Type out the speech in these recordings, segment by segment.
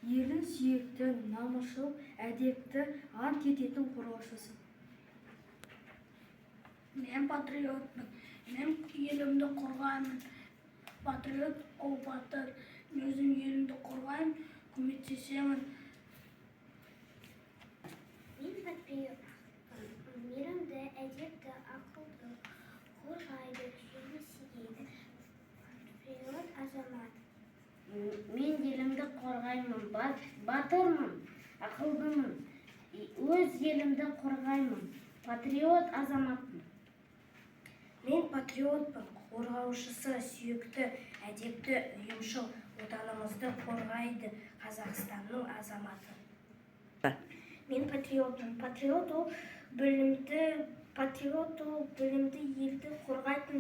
елін сүйікті, намысшыл, әдепті, ант ететін қорғаушысы. Мен патриотпын. Мен елімді қорғаймын. Патриот, ол батыр. Мен өзім елімді қорғаймын, көмектесемін. Мен патриот. Мейірімді, әдепті, ақылды, қорғайды, жерді сүйеді. Патриот азамат. Мен елімді қорғаймын, батырмын, ақылдымын, өз елімді қорғаймын, патриот азаматпын. Мен патриотпын, қорғаушысы, сүйікті, әдепті, ұйымшыл, отанымызды қорғайды, Қазақстанның азаматы. Мен патриотпын. Патриот ол білімді елді қорғайтын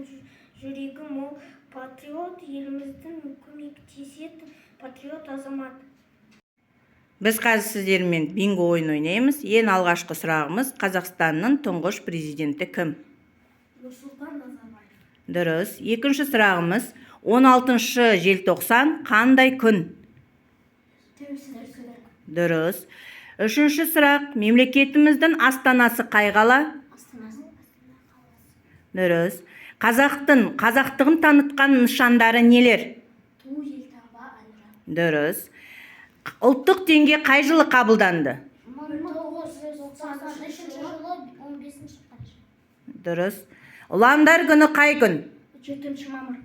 жүрегім ол. Патриот еліміздің көмектесетін патриот азамат. Біз қазір сіздермен бинго ойын ойнаймыз. Ең алғашқы сұрағымыз: Қазақстанның тұңғыш президенті кім? Нұрсұлтан Назарбаев. Дұрыс. Екінші сұрағымыз: 16 желтоқсан қандай күн? Тәуелсіздік күні. Дұрыс. Үшінші сұрақ: мемлекетіміздің астанасы қай қала? Дұрыс. Қазақтығын танытқан нышандары нелер? Ту, елтаңба, әнұран. Дұрыс. Ұлттық теңге қай жылы қабылданды? 1993 жылы 15 қараша. Дұрыс. Ұландар күні қай күн? 7 мамыр.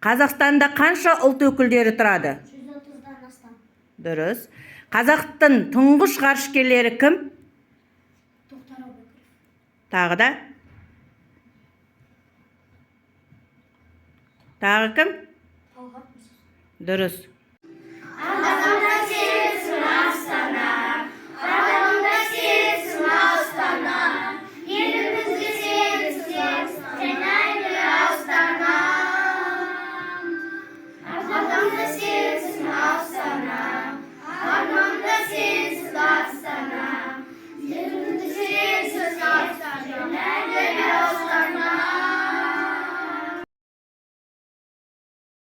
Қазақстанда қанша ұлт өкілдері тұрады? 130-дан астам. Дұрыс. Қазақтың тұңғыш ғарышкерлері кім? Тоқтар Әубәкіров. Тағы да? Тағы кім? Талғат Мұсабаев. Дұрыс.